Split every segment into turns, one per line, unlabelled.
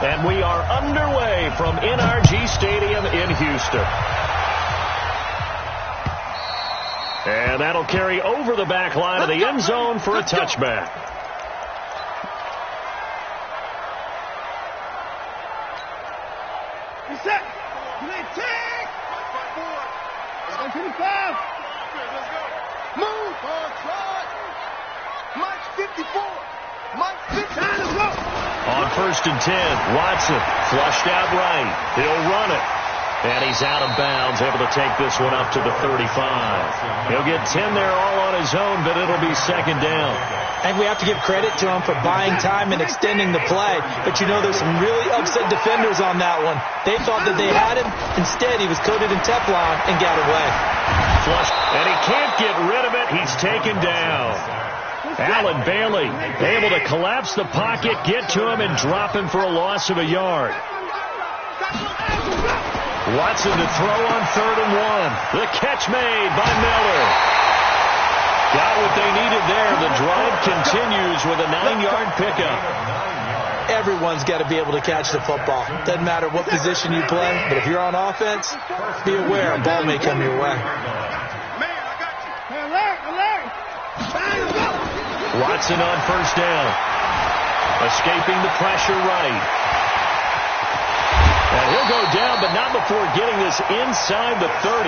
And we are underway from NRG Stadium in Houston. And that'll carry over the back line of the end zone for a touchback.
Reset. Take. 125. Move. Mike 54. Mike 50.
On 1st and 10, Watson flushed out right. He'll run it. And he's out of bounds, able to take this one up to the 35. He'll get 10 there all on his own, but it'll be 2nd down.
I think we have to give credit to him for buying time and extending the play. But, you know, there's some really upset defenders on that one. They thought that they had him. Instead, he was coated in Teflon and got away.
Flush, and he can't get rid of it. He's taken down. Allen Bailey able to collapse the pocket, get to him, and drop him for a loss of a yard. Watson to throw on 3rd and 1. The catch made by Miller. Got what they needed there. The drive continues with a 9-yard pickup.
Everyone's got to be able to catch the football. Doesn't matter what position you play, but if you're on offense, be aware a ball may come your way.
Watson on 1st down. Escaping the pressure right. And he'll go down, but not before getting this inside the 30.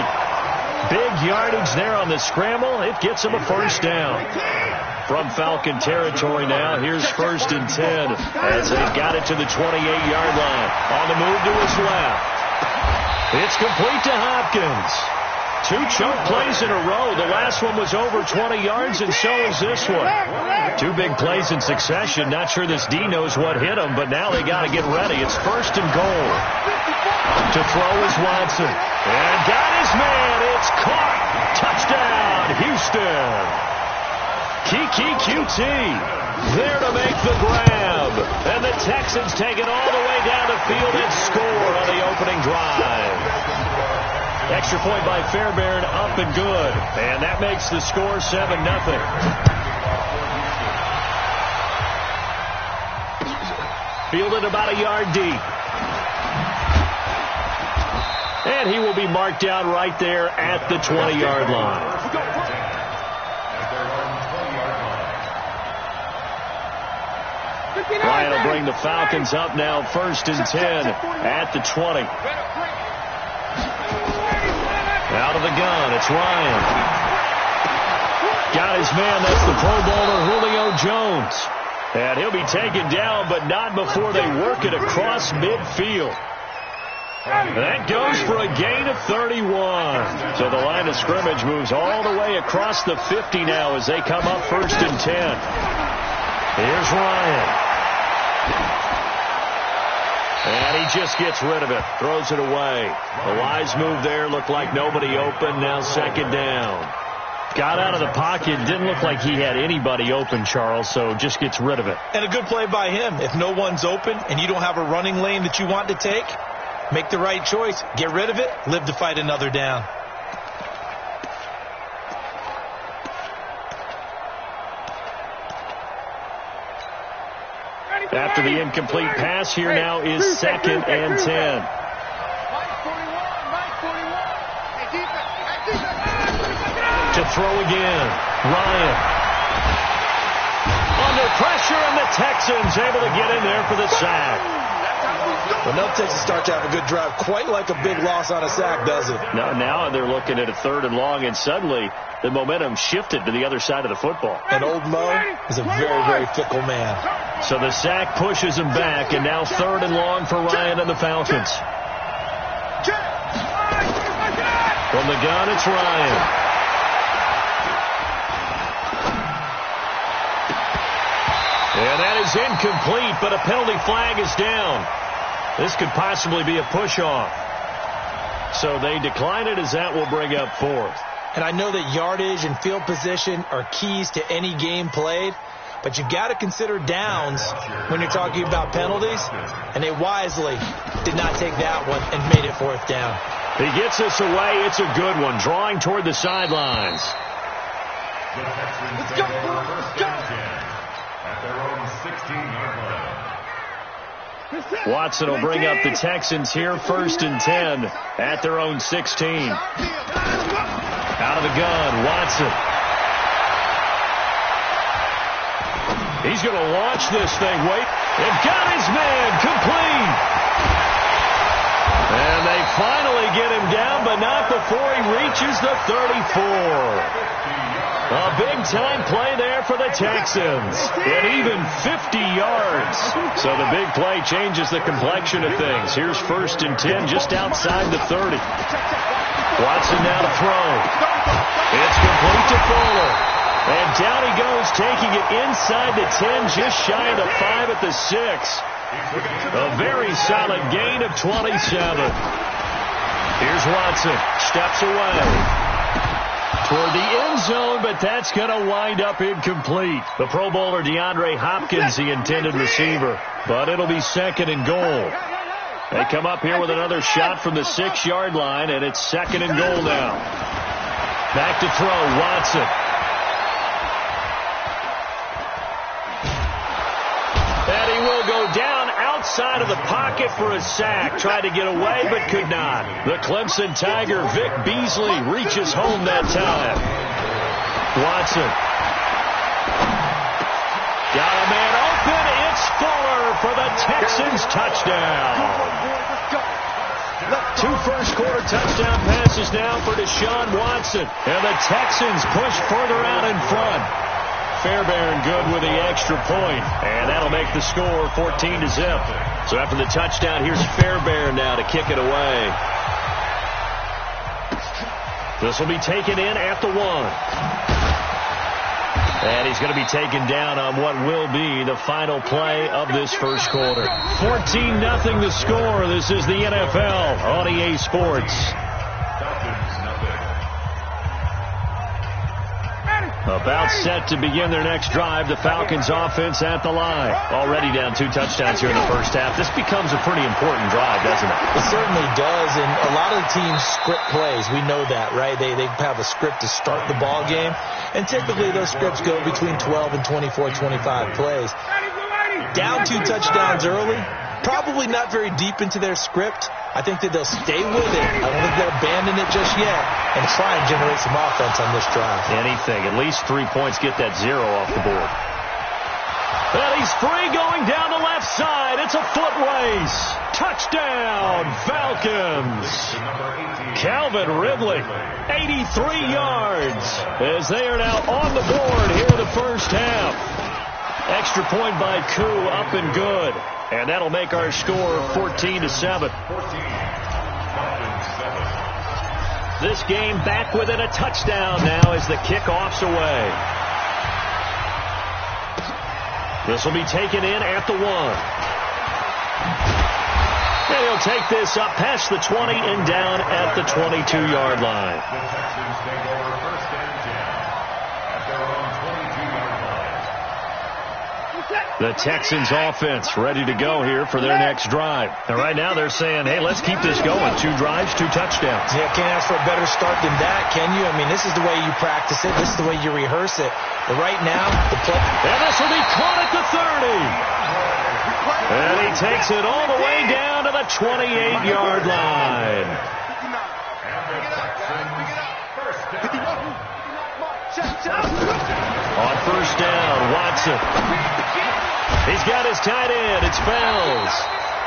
Big yardage there on the scramble. It gets him a 1st down. From Falcon territory now, here's 1st and 10 as they've got it to the 28-yard line. On the move to his left. It's complete to Hopkins. 2 choke plays in a row. The last one was over 20 yards, and so is this one. 2 big plays in succession. Not sure this D knows what hit him, but now they got to get ready. It's 1st and goal. To throw is Watson. And got his man. It's caught. Touchdown, Houston. Kiki QT there to make the grab. And the Texans take it all the way down the field and score on the opening drive. Extra point by Fairbairn, up and good. And that makes the score 7-0. Fielded about a yard deep. And he will be marked down right there at the 20-yard line. Ryan will bring the Falcons up now, 1st and 10 at the 20. Out of the gun, it's Ryan. Got his man, that's the Pro Bowler Julio Jones. And he'll be taken down, but not before they work it across midfield. That goes for a gain of 31. So the line of scrimmage moves all the way across the 50 now as they come up 1st and 10. Here's Ryan. And he just gets rid of it. Throws it away. The wise move there. Looked like nobody open. Now 2nd down. Got out of the pocket. Didn't look like he had anybody open, Charles, so just gets rid of it.
And a good play by him. If no one's open and you don't have a running lane that you want to take, make the right choice. Get rid of it. Live to fight another down.
After the incomplete pass, here now is 2nd and 10. To throw again, Ryan. Under pressure, and the Texans able to get in there for the sack.
Well, no Texans start to have a good drive, quite like a big loss on a sack, does it?
Now they're looking at a 3rd and long, and suddenly the momentum shifted to the other side of the football.
And old Mo is a very, very fickle man.
So the sack pushes him back, and now 3rd and long for Ryan and the Falcons. From the gun, it's Ryan. And that is incomplete, but a penalty flag is down. This could possibly be a push-off. So they decline it as that will bring up 4th.
And I know that yardage and field position are keys to any game played, but you've got to consider downs when you're talking about penalties, and they wisely did not take that one and made it 4th down.
He gets this away. It's a good one, drawing toward the sidelines.
Let's go. Let's go.
At their own 16-yard line.
Watson will bring up the Texans here, 1st and 10 at their own 16. Out of the gun, Watson. He's going to launch this thing. Wait. They've got his man complete. And they finally get him down, but not before he reaches the 34. A big-time play there for the Texans. And even 50 yards. So the big play changes the complexion of things. Here's 1st and 10 just outside the 30. Watson now to throw. It's complete to Fuller. And down he goes, taking it inside the 10, just shy of the 5 at the 6. A very solid gain of 27. Here's Watson. Steps away toward the end zone, but that's going to wind up incomplete. The Pro Bowler DeAndre Hopkins, the intended receiver, but it'll be 2nd and goal. They come up here with another shot from the 6-yard line, and it's 2nd and goal now. Back to throw, Watson. And he will go down outside of the pocket for a sack. Tried to get away, but could not. The Clemson Tiger, Vic Beasley, reaches home that time. Watson. Got a man open. It's Fuller for the Texans touchdown. 2 first-quarter touchdown passes now for Deshaun Watson. And the Texans push further out in front. Fairbairn good with the extra point, and that'll make the score 14-0. So after the touchdown, here's Fairbairn now to kick it away. This will be taken in at the 1. And he's going to be taken down on what will be the final play of this first quarter. 14-0 the score. This is the NFL on EA Sports. About set to begin their next drive. The Falcons offense at the line. Already down 2 touchdowns here in the first half. This becomes a pretty important drive, doesn't it?
It certainly does, and a lot of the teams script plays. We know that, right? They have a script to start the ball game, and typically those scripts go between 12 and 24, 25 plays. Down 2 touchdowns early, probably not very deep into their script. I think that they'll stay with it. I don't think they'll abandon it just yet and try and generate some offense on this drive.
Anything. At least 3 points. Get that 0 off the board. And he's free going down the left side. It's a foot race. Touchdown, Falcons. Calvin Ridley, 83 yards, as they are now on the board here in the first half. Extra point by Koo, up and good. And that'll make our score 14-7. This game back within a touchdown now as the kickoff's away. This will be taken in at the 1. And he'll take this up past the 20 and down at the 22-yard line. The Texans offense ready to go here for their next drive. And right now they're saying, hey, let's keep this going. 2 drives, 2 touchdowns.
Yeah, can't ask for a better start than that, can you? I mean, this is the way you practice it. This is the way you rehearse it. But right now, the play.
And this will be caught at the 30. And he takes it all the way down to the 28-yard line. On first down, Watson. He's got his tight end. It's Bells.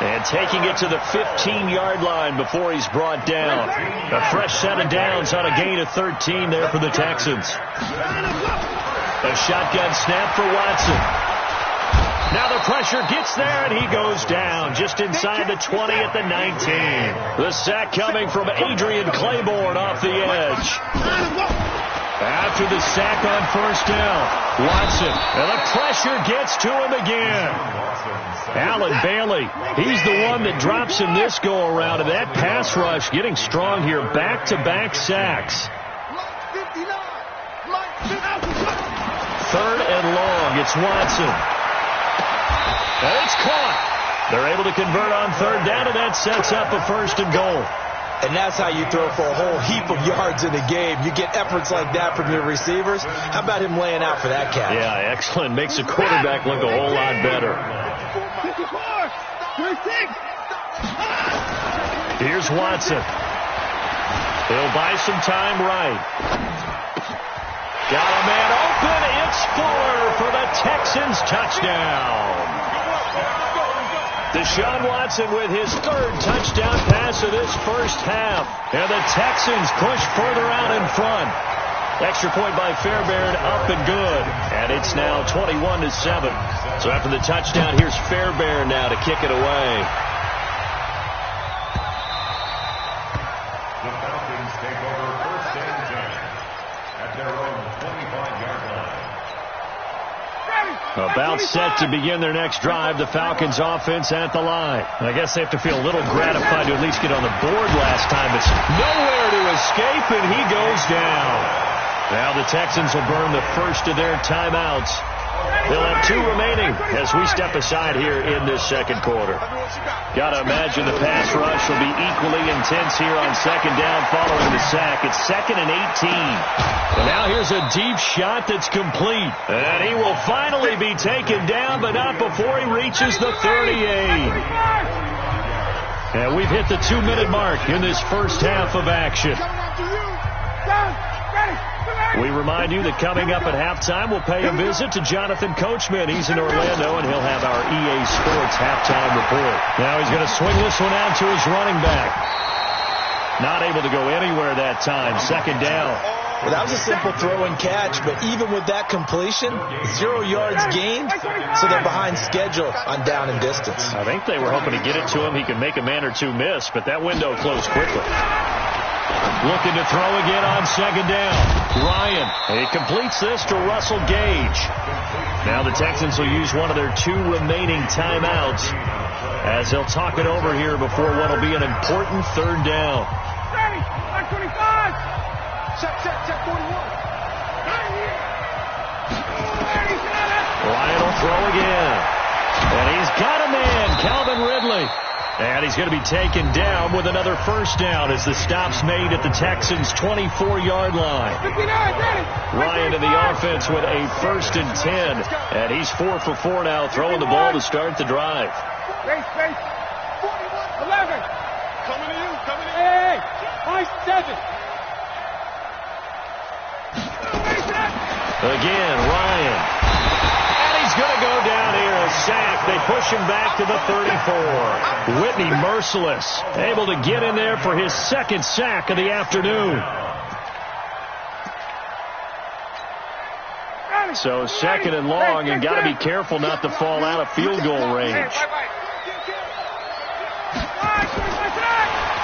And taking it to the 15-yard line before he's brought down. A fresh set of downs on a gain of 13 there for the Texans. A shotgun snap for Watson. Now the pressure gets there, and he goes down just inside the 20 at the 19. The sack coming from Adrian Claiborne off the edge. After the sack on first down, Watson, and the pressure gets to him again. Allen Bailey, he's the one that drops him this go-around, and that pass rush getting strong here. Back-to-back sacks. 3rd and long, it's Watson. And it's caught. They're able to convert on 3rd down, and that sets up a 1st and goal.
And that's how you throw for a whole heap of yards in a game. You get efforts like that from your receivers. How about him laying out for that catch?
Yeah, excellent. Makes the quarterback look a whole lot better. Here's Watson. He'll buy some time right. Got a man open. It's Fuller for the Texans touchdown. Deshaun Watson with his third touchdown pass of this first half. And the Texans push further out in front. Extra point by Fairbairn, up and good. And it's now 21-7. So after the touchdown, here's Fairbairn now to kick it away.
The Falcons take over first and 10 at their own 25-yard line.
About set to begin their next drive, the Falcons offense at the line. I guess they have to feel a little gratified to at least get on the board last time. It's nowhere to escape, and he goes down. Now the Texans will burn the first of their timeouts. They'll have 2 remaining as we step aside here in this second quarter. Got to imagine the pass rush will be equally intense here on second down following the sack. It's 2nd and 18. And now here's a deep shot that's complete. And he will finally be taken down, but not before he reaches the 38. And we've hit the 2-minute mark in this first half of action. We remind you that coming up at halftime, we'll pay a visit to Jonathan Coachman. He's in Orlando, and he'll have our EA Sports halftime report. Now he's going to swing this one out to his running back. Not able to go anywhere that time. Second down.
Well, that was a simple throw and catch, but even with that completion, 0 yards gained, so they're behind schedule on down and distance.
I think they were hoping to get it to him. He could make a man or two miss, but that window closed quickly. Looking to throw again on second down. Ryan, he completes this to Russell Gage. Now the Texans will use one of their 2 remaining timeouts as they'll talk it over here before what will be an important third down.
Ready, 25. Check 41.
Ryan will throw again. And he's got a man, Calvin Ridley. And he's going to be taken down with another first down as the stop's made at the Texans' 24-yard line. Ryan in the offense with a 1st and 10. And he's 4 for 4 now, throwing the ball to start the drive.
Space. 11. Coming to you. Hey. 7.
Again, Ryan. He's going to go down here, a sack. They push him back to the 34. Whitney merciless, able to get in there for his 2nd sack of the afternoon. So 2nd and long, and got to be careful not to fall out of field goal range.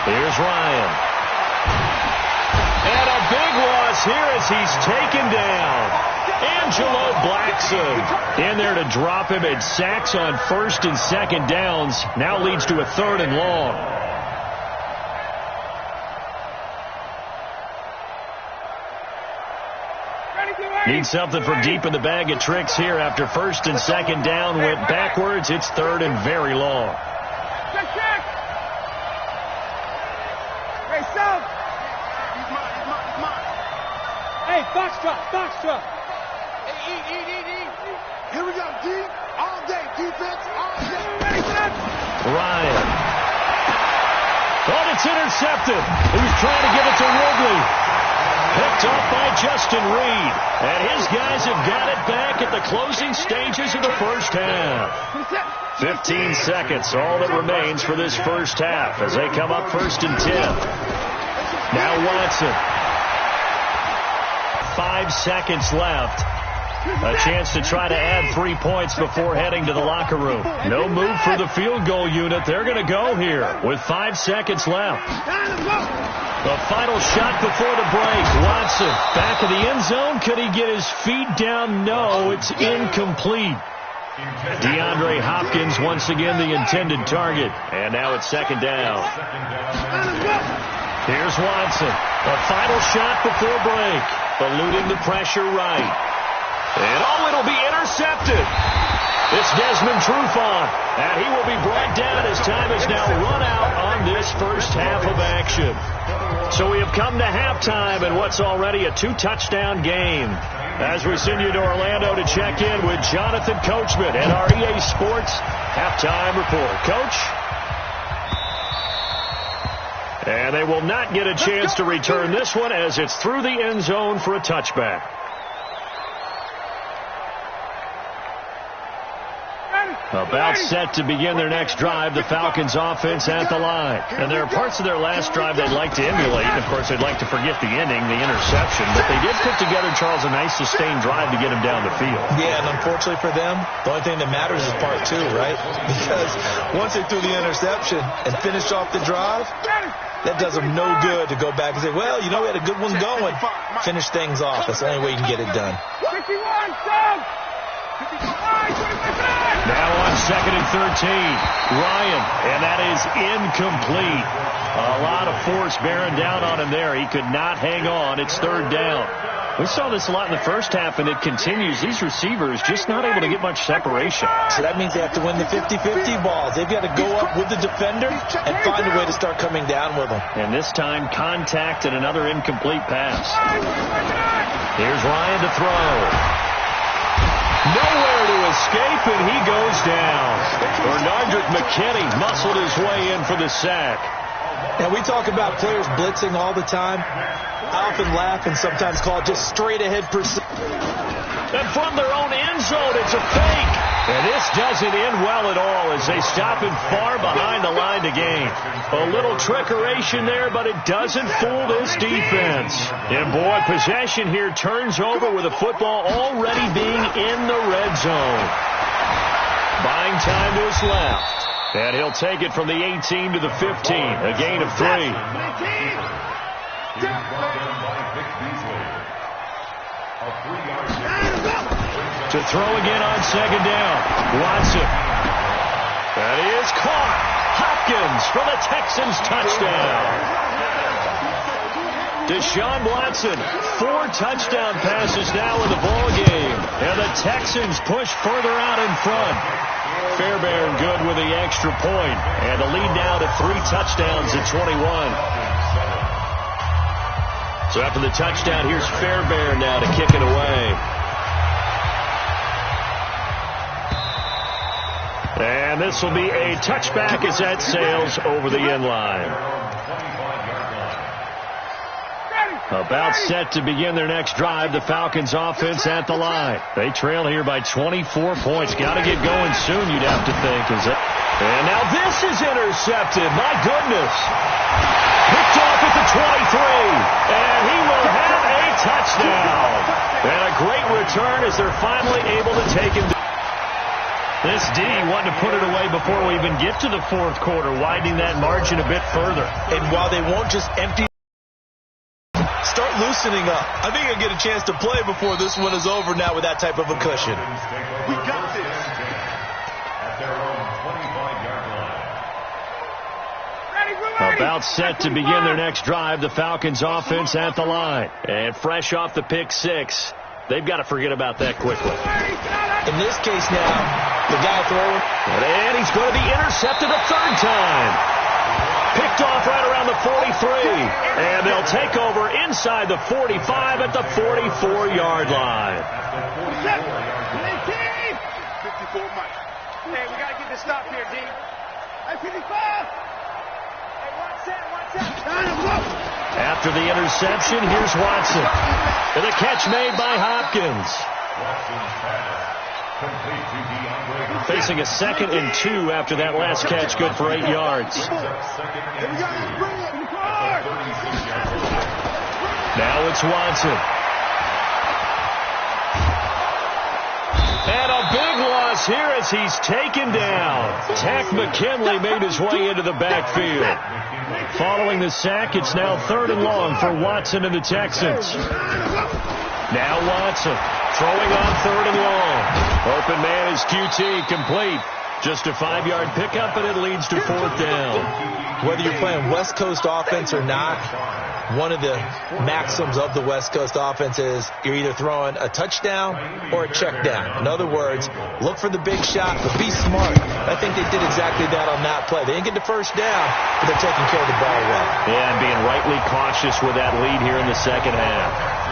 Here's Ryan. And a big loss here as he's taken down. Angelo Blackson in there to drop him, and sacks on 1st and 2nd downs. Now leads to a 3rd and long. Need something from deep in the bag of tricks here after 1st and 2nd down went backwards. It's 3rd and very long.
Check. Hey, South. He's mine. Hey, box truck. Here we go, D. All day, defense, all day.
Ryan. Oh, it's intercepted. He was trying to give it to Ridley. Picked off by Justin Reed. And his guys have got it back at the closing stages of the first half. 15 seconds, all that remains for this first half as they come up 1st and 10. Now Watson. 5 seconds left. A chance to try to add 3 points before heading to the locker room. No move for the field goal unit. They're going to go here with 5 seconds left. The final shot before the break. Watson back of the end zone. Could he get his feet down? No, it's incomplete. DeAndre Hopkins once again the intended target. And now it's 2nd down. Here's Watson. The final shot before break. Eluding the pressure right. And it'll be intercepted. It's Desmond Trufant, and he will be brought down as time is now run out on this first half of action. So we have come to halftime in what's already a 2-touchdown game. As we send you to Orlando to check in with Jonathan Coachman at our EA Sports Halftime Report. Coach? And they will not get a chance to return this one as it's through the end zone for a touchback. About set to begin their next drive, the Falcons offense at the line. And there are parts of their last drive they'd like to emulate. And, of course, they'd like to forget the ending, the interception. But they did put together, Charles, a nice sustained drive to get him down the field.
Yeah, and unfortunately for them, the only thing that matters is part two, right? Because once they threw the interception and finished off the drive, that does them no good to go back and say, well, you know, we had a good one going. Finish things off. That's the only way you can get it done.
51, Doug! 55, 25.
Now on 2nd and 13, Ryan, and that is incomplete. A lot of force bearing down on him there. He could not hang on. It's 3rd down. We saw this a lot in the first half, and it continues. These receivers just not able to get much separation.
So that means they have to win the 50-50 balls. They've got to go up with the defender and find a way to start coming down with them.
And this time, contact and another incomplete pass. Here's Ryan to throw. Nowhere to escape, and he goes down. Bernardrick McKinney muscled his way in for the sack.
Now, we talk about players blitzing all the time. I often laugh and sometimes call it just straight-ahead pursuit.
And from their own end zone, it's a fake. And this doesn't end well at all as they stop him far behind the line to gain. A little trickeration there, but it doesn't fool this defense. And, boy, possession here turns over with the football already being in the red zone. Buying time to his left. And he'll take it from the 18 to the 15, a gain of 3. To throw again on 2nd down. Watson. That is caught. Hopkins for the Texans touchdown. Deshaun Watson, 4 touchdown passes now in the ball game. And the Texans push further out in front. Fairbairn good with the extra point. And the lead now to 3 touchdowns at 21. So after the touchdown, here's Fairbairn now to kick it away. And this will be a touchback as that sails over the end line. About set to begin their next drive, the Falcons offense at the line. They trail here by 24 points. Got to get going soon, you'd have to think. And now this is intercepted. My goodness. Picked off at the 23. And he will have a touchdown. And a great return as they're finally able to take him down. This D wanted to put it away before we even get to the 4th quarter, widening that margin a bit further.
And while they won't just empty, start loosening up. I think they'll get a chance to play before this one is over now with that type of a cushion.
We got this.
At their own 25-yard line.
About set to begin their next drive, the Falcons offense at the line. And fresh off the pick 6. They've got to forget about that quickly.
In this case now, the guy throwing.
And he's going to be intercepted a 3rd time. Picked off right around the 43. And they'll take over inside the 45 at the 44-yard line.
54 Mike. Hey, we got to get this stop here, D. Hey, 55. Hey, Watson.
After the interception, here's Watson. And the catch made by Hopkins. Facing a 2nd and 2 after that last catch, good for 8 yards. Now it's Watson. And a big loss here as he's taken down. Tack McKinley made his way into the backfield. Following the sack, it's now 3rd and long for Watson and the Texans. Now Watson throwing on 3rd and long. Open man is QT, complete. Just a 5-yard pickup, and it leads to 4th down.
Whether you're playing West Coast offense or not, one of the maxims of the West Coast offense is you're either throwing a touchdown or a check down. In other words, look for the big shot, but be smart. I think they did exactly that on that play. They didn't get the first down, but they're taking care of the ball well.
Yeah, and being rightly cautious with that lead here in the second half.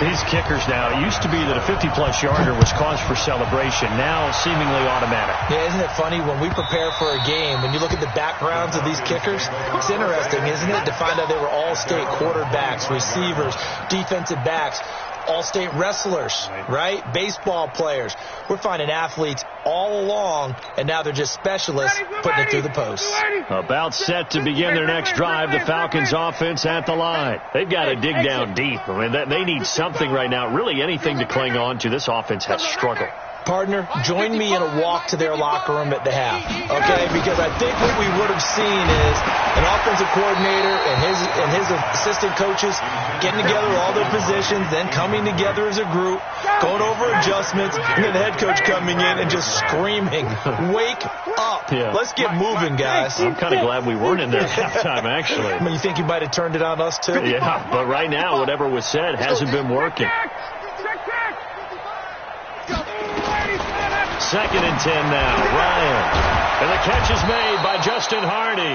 These kickers now, it used to be that a 50-plus yarder was cause for celebration. Now, seemingly automatic.
Yeah, isn't it funny when we prepare for a game, when you look at the backgrounds of these kickers, it's interesting, isn't it, to find out they were all-state quarterbacks, receivers, defensive backs, all-state wrestlers, right? Baseball players. We're finding athletes all along, and now they're just specialists putting it through the post.
About set to begin their next drive, the Falcons offense at the line. They've got to dig down deep. I mean, they need something right now, really anything to cling on to. This offense has struggled.
Partner, join me in a walk to their locker room at the half, okay? Because I think what we would have seen is an offensive coordinator and his assistant coaches getting together all their positions, then coming together as a group, going over adjustments, and then the head coach coming in and just screaming, "Wake up.
Yeah.
Let's get moving, guys."
I'm kind of glad we weren't in there at halftime, actually.
I mean, you think you might have turned it on us, too?
Yeah, but right now, whatever was said hasn't been working. 2nd and 10 now. Ryan. And the catch is made by Justin Hardy.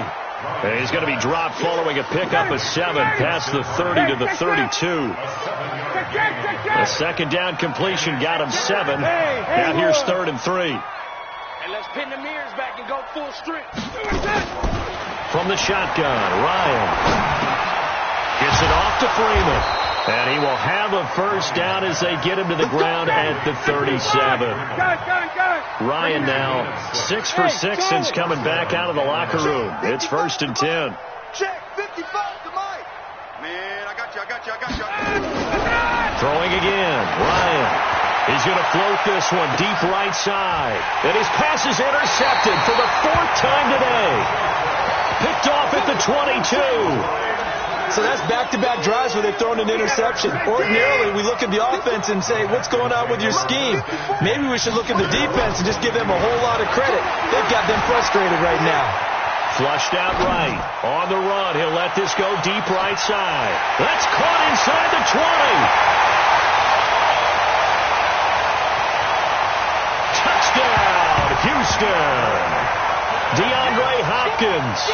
And he's going to be dropped following a pickup of 7 past the 30 to the 32. The second down completion got him 7. Now here's 3rd and 3.
And let's pin the mirrors back and go full strength.
From the shotgun, Ryan gets it off to Freeman. And he will have a first down as they get him to the ground at the 37. Ryan now 6 for 6 since coming back out of the locker room. It's 1st and 10.
Check 55 to Mike. Man, I got you.
Throwing again, Ryan. He's going to float this one deep right side. And his pass is intercepted for the 4th time today. Picked off at the 22.
So that's back-to-back drives where they've thrown an interception. Ordinarily, we look at the offense and say, what's going on with your scheme? Maybe we should look at the defense and just give them a whole lot of credit. They've got them frustrated right now.
Flushed out right. On the run, he'll let this go deep right side. That's caught inside the 20. Touchdown, Houston. DeAndre Hopkins.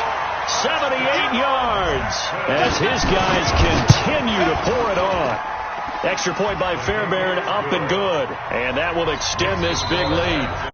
78 yards as his guys continue to pour it on. Extra point by Fairbairn, up and good. And that will extend this big lead.